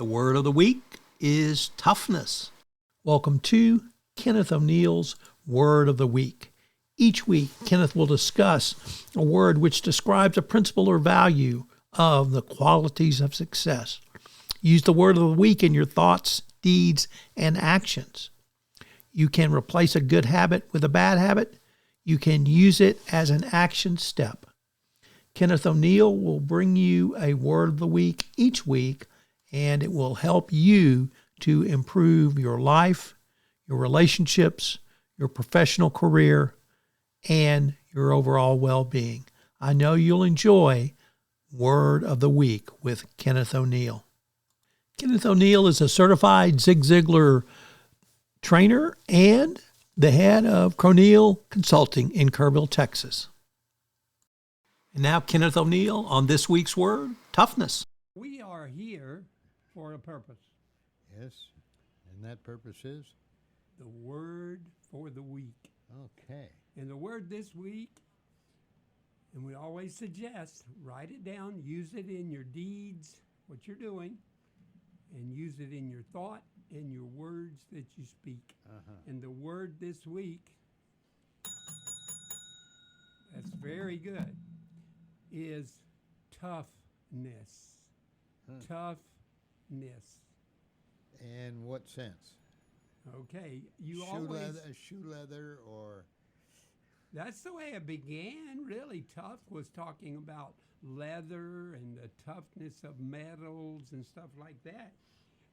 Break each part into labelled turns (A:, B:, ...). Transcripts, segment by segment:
A: The word of the week is toughness. Welcome to Kenneth O'Neal's Word of the Week. Each week, Kenneth will discuss a word which describes a principle or value of the qualities of success. Use the word of the week in your thoughts, deeds, and actions. You can replace a good habit with a bad habit. You can use it as an action step. Kenneth O'Neal will bring you a word of the week each week, and it will help you to improve your life, your relationships, your professional career, and your overall well-being. I know you'll enjoy Word of the Week with Kenneth O'Neal. Kenneth O'Neal is a certified Zig Ziglar trainer and the head of O'Neal Consulting in Kerrville, Texas. And now Kenneth O'Neal on this week's word, toughness.
B: We are here for a purpose.
C: Yes, and that purpose is?
B: The word for the week.
C: Okay.
B: And the word this week, and we always suggest, write it down, use it in your deeds, what you're doing, and use it in your thought and your words that you speak. And the word this week, that's very good, is toughness. Toughness.
C: In what sense?
B: Okay,
C: Shoe leather, or?
B: That's the way it began, really. Tough was talking about leather and the toughness of metals and stuff like that.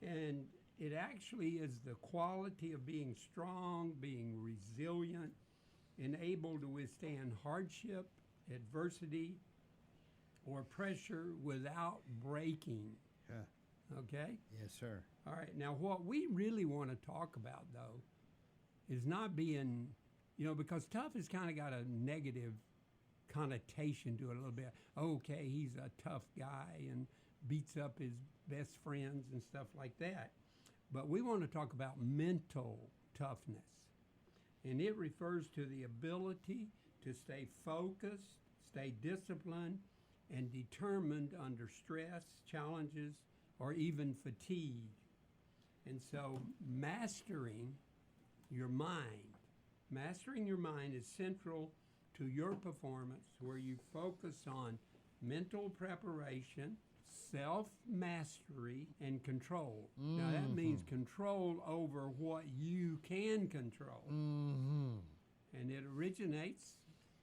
B: And it actually is the quality of being strong, being resilient, and able to withstand hardship, adversity, or pressure without breaking. Okay?
C: Yes, sir.
B: All right. Now, what we really want to talk about, though, is not being, because tough has kind of got a negative connotation to it a little bit. Okay, he's a tough guy and beats up his best friends and stuff like that. But we want to talk about mental toughness. And it refers to the ability to stay focused, stay disciplined, and determined under stress, challenges, or even fatigue. And so mastering your mind is central to your performance, where you focus on mental preparation, self-mastery, and control. Now that means control over what you can control. And it originates,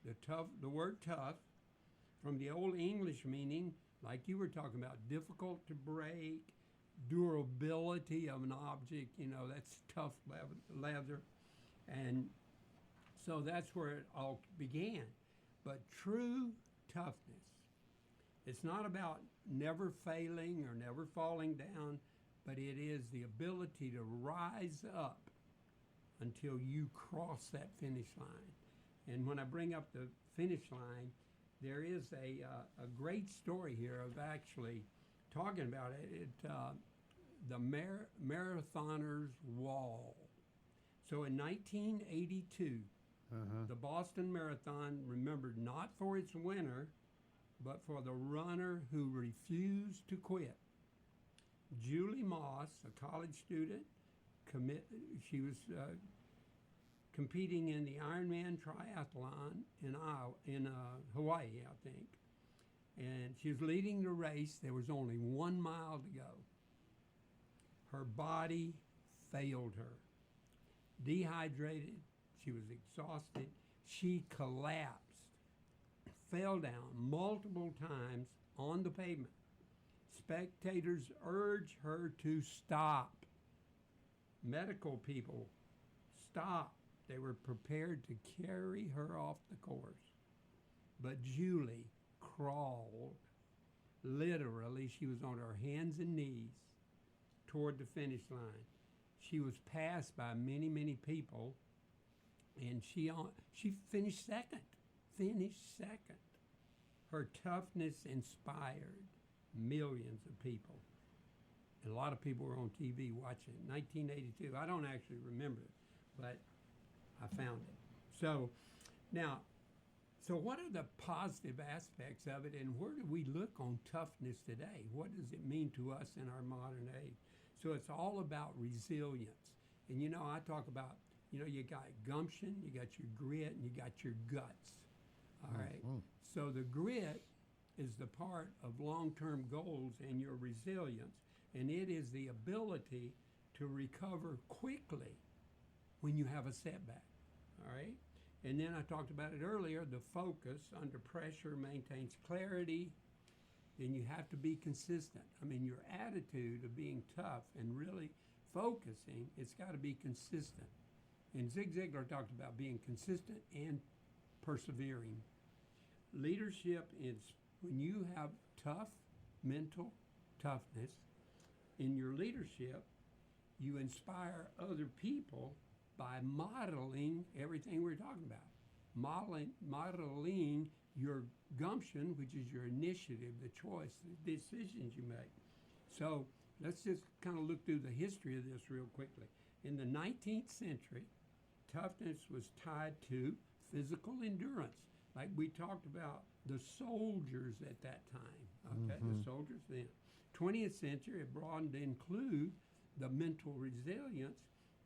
B: the word tough, from the Old English meaning, like you were talking about, difficult to break, durability of an object, that's tough leather. And so that's where it all began. But true toughness, it's not about never failing or never falling down, but it is the ability to rise up until you cross that finish line. And when I bring up the finish line, there is a great story here of actually talking about it. The Marathoner's Wall. So in 1982, the Boston Marathon, remembered not for its winner, but for the runner who refused to quit. Julie Moss, a college student, she was competing in the Ironman Triathlon in Hawaii, I think. And she was leading the race. There was only 1 mile to go. Her body failed her. Dehydrated, she was exhausted. She collapsed, fell down multiple times on the pavement. Spectators urged her to stop. Medical people stopped. They were prepared to carry her off the course. But Julie crawled. Literally, she was on her hands and knees toward the finish line. She was passed by many, many people, and she finished second. Her toughness inspired millions of people. And a lot of people were on TV watching it. 1982. I don't actually remember it, but I found it. So now, So what are the positive aspects of it, and where do we look on toughness today? What does it mean to us in our modern age? So it's all about resilience. And you know, I talk about, you know, you got gumption, you got your grit, and you got your guts. All right. So the grit is the part of long-term goals and your resilience, and it is the ability to recover quickly when you have a setback. All right. And then I talked about it earlier, the focus under pressure maintains clarity. Then you have to be consistent. I mean, your attitude of being tough and really focusing, it's got to be consistent. And Zig Ziglar talked about being consistent and persevering. Leadership is when you have tough mental toughness in your leadership, you inspire other people by modeling everything we're talking about. Modeling your gumption, which is your initiative, the choice, the decisions you make. So let's just kind of look through the history of this real quickly. In the 19th century, toughness was tied to physical endurance. Like we talked about the soldiers at that time, okay, the soldiers then. 20th century, it broadened to include the mental resilience,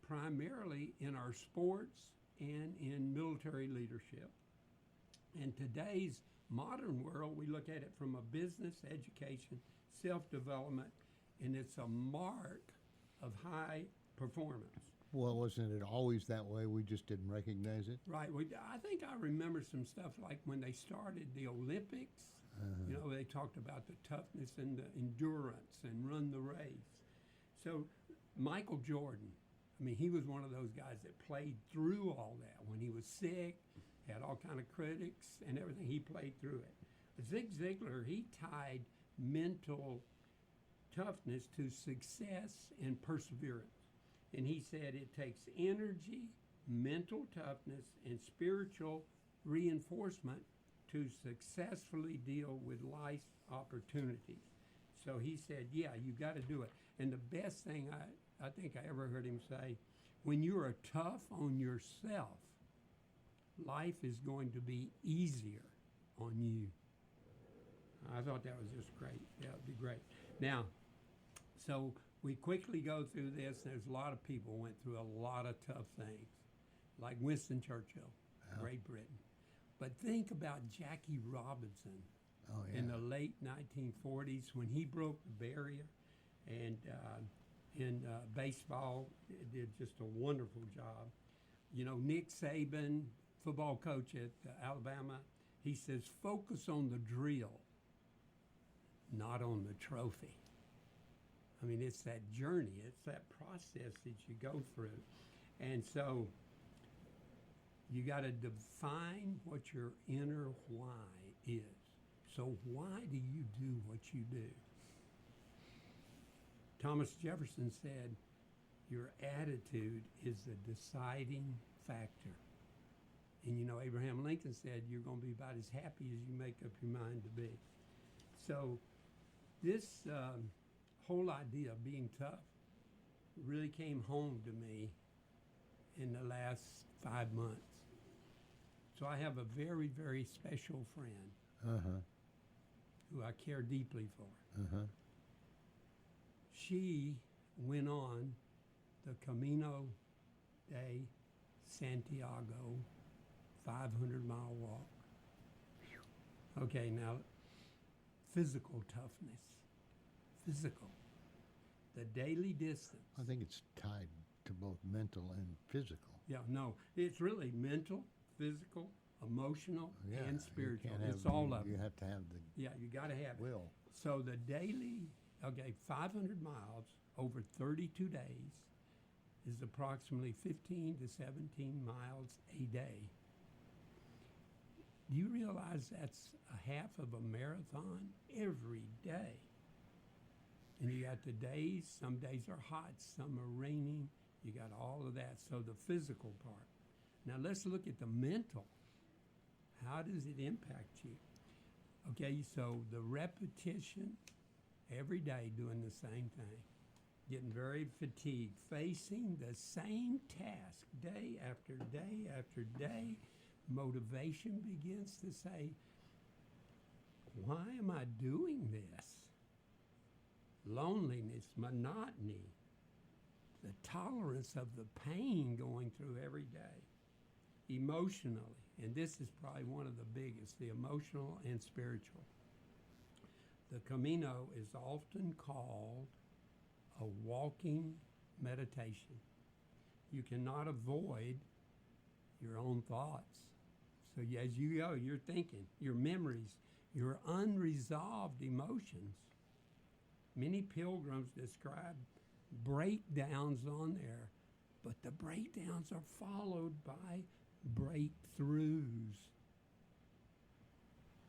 B: primarily in our sports and in military leadership. In today's modern world, we look at it from a business, education, self-development, and it's a mark of high performance.
C: Well, wasn't it always that way? We just didn't recognize it?
B: Right. I think I remember some stuff like when they started the Olympics, you know, they talked about the toughness and the endurance and run the race. So Michael Jordan, I mean, he was one of those guys that played through all that. When he was sick, had all kind of critics and everything, he played through it. Zig Ziglar, he tied mental toughness to success and perseverance. And he said it takes energy, mental toughness, and spiritual reinforcement to successfully deal with life's opportunities. So he said, yeah, you got to do it. And the best thing I think I ever heard him say, when you are tough on yourself, life is going to be easier on you. I thought that was just great. That would be great. Now, so we quickly go through this. There's a lot of people went through a lot of tough things, like Winston Churchill, Great Britain. But think about Jackie Robinson in the late 1940s when he broke the barrier, and in baseball did just a wonderful job. You know, Nick Saban, football coach at Alabama, he says, focus on the drill, not on the trophy. I mean, it's that journey, it's that process that you go through. And so you got to define what your inner why is. So why do you do what you do? Thomas Jefferson said, your attitude is the deciding factor. And you know, Abraham Lincoln said, you're going to be about as happy as you make up your mind to be. So this whole idea of being tough really came home to me in the last 5 months. So I have a very, very special friend who I care deeply for. She went on the Camino de Santiago 500-mile walk. Okay, now, physical toughness. Physical. The daily distance.
C: I think it's tied to both mental and physical.
B: Yeah, no, it's really mental, physical, emotional, and spiritual. It's
C: have,
B: all of it.
C: You have to have the
B: Yeah, you got to have
C: will.
B: it. So the daily, 500 miles over 32 days is approximately 15 to 17 miles a day. Do you realize that's a half of a marathon every day? And you got the days, some days are hot, some are raining. You got all of that. So the physical part. Now let's look at the mental. How does it impact you? Okay, so the repetition every day doing the same thing, getting very fatigued, facing the same task day after day after day, motivation begins to say, why am I doing this? Loneliness, monotony, the tolerance of the pain going through every day, emotionally, and this is probably one of the biggest, the emotional and spiritual. The Camino is often called a walking meditation. You cannot avoid your own thoughts. So as you go, you're thinking, your memories, your unresolved emotions. Many pilgrims describe breakdowns on there, but the breakdowns are followed by breakthroughs.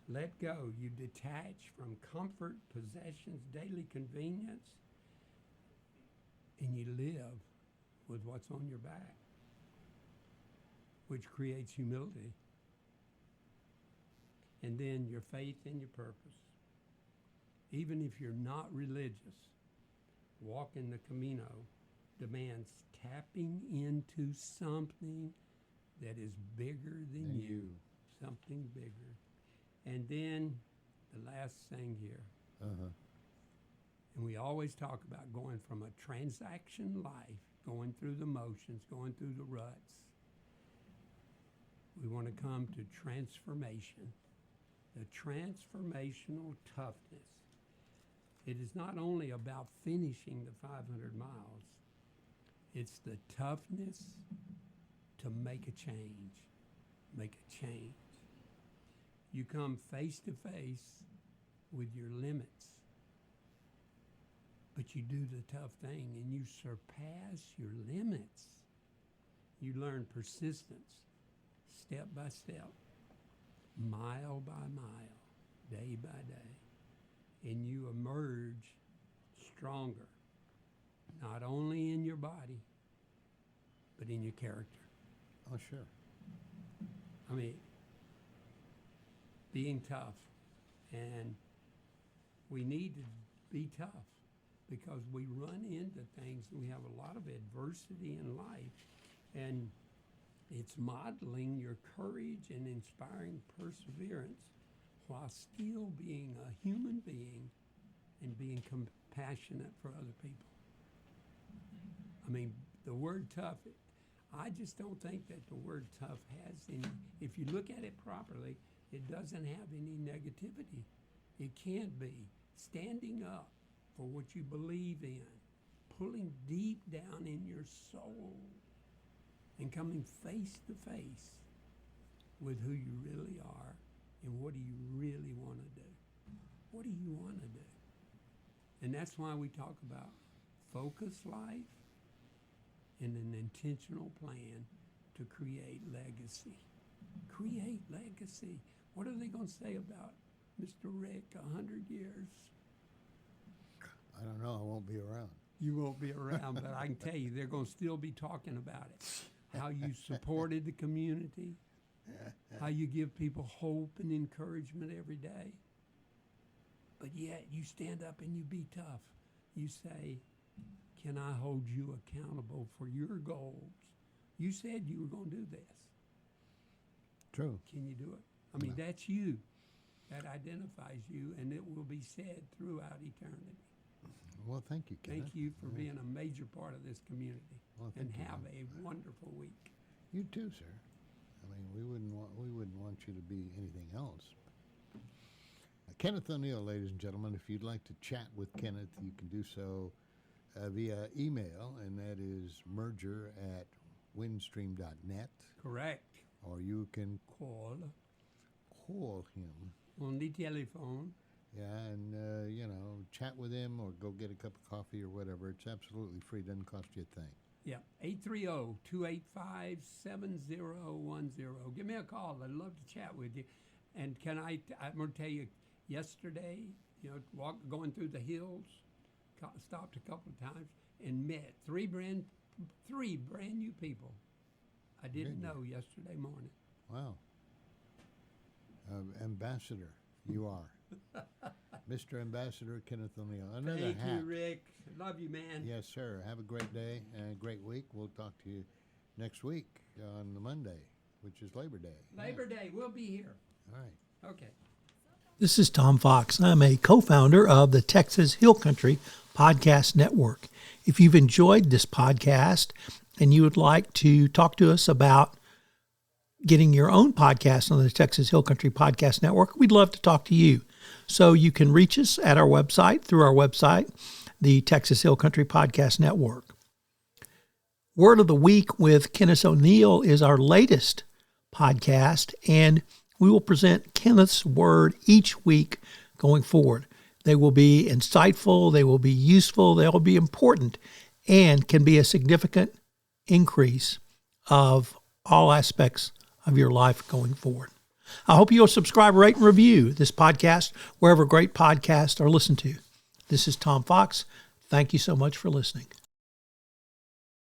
B: Let go. You detach from comfort, possessions, daily convenience, and you live with what's on your back, which creates humility. And then your faith and your purpose. Even if you're not religious, walking the Camino demands tapping into something that is bigger than you. Something bigger. And then the last thing here. And we always talk about going from a transaction life, going through the motions, going through the ruts. We want to come to transformation, the transformational toughness. It is not only about finishing the 500 miles, it's the toughness to make a change. Make a change. You come face to face with your limits, but you do the tough thing and you surpass your limits. You learn persistence, step by step, mile by mile, day by day, and you emerge stronger, not only in your body, but in your character.
C: Oh, sure.
B: I mean, being tough, and we need to be tough because we run into things. We have a lot of adversity in life, and it's modeling your courage and inspiring perseverance while still being a human being and being compassionate for other people. I mean, the word tough, I just don't think that the word tough has any, if you look at it properly, it doesn't have any negativity. It can't be. Standing up for what you believe in, pulling deep down in your soul, and coming face to face with who you really are and what do you really want to do. What do you want to do? And that's why we talk about focused life and an intentional plan to create legacy. Create legacy. What are they going to say about Mr. Rick 100 years?
C: I don't know. I won't be around.
B: You won't be around, but I can tell you they're going to still be talking about it. How you supported the community, how you give people hope and encouragement every day. But yet you stand up and you be tough. You say, can I hold you accountable for your goals? You said you were going to do this.
C: True.
B: Can you do it? I mean, that's you. That identifies you, and it will be said throughout eternity.
C: Well, thank you, Kenneth.
B: Thank you for being a major part of this community.
C: Well,
B: and
C: thank you.
B: have a wonderful week.
C: You too, sir. I mean, we wouldn't want you to be anything else. Kenneth O'Neal, ladies and gentlemen. If you'd like to chat with Kenneth, you can do so via email, and that is merger@windstream.net.
B: Correct.
C: Or you can
B: Call
C: him.
B: on the telephone.
C: Yeah, and, chat with him or go get a cup of coffee or whatever. It's absolutely free. Doesn't cost you a thing.
B: Yeah, 830-285-7010. Give me a call. I'd love to chat with you. And I'm going to tell you, yesterday, going through the hills, stopped a couple of times and met three brand new people I didn't know yesterday morning.
C: Wow. Ambassador, you are. Mr. Ambassador Kenneth O'Neal. Another
B: Thank you, Rick. Love you, man.
C: Yes, sir. Have a great day and a great week. We'll talk to you next week on the Monday. which is Labor Day.
B: Labor Day, we'll be here.
C: All right.
B: Okay.
A: This is Tom Fox. I'm a co-founder of the Texas Hill Country Podcast Network. If you've enjoyed this podcast and you would like to talk to us about getting your own podcast on the Texas Hill Country Podcast Network, we'd love to talk to you. So you can reach us at our website, through our website, the Texas Hill Country Podcast Network. Word of the Week with Kenneth O'Neal is our latest podcast, and we will present Kenneth's word each week going forward. They will be insightful, they will be useful, they will be important, and can be a significant increase of all aspects of your life going forward. I hope you'll subscribe, rate, and review this podcast wherever great podcasts are listened to. This is Tom Fox. Thank you so much for listening.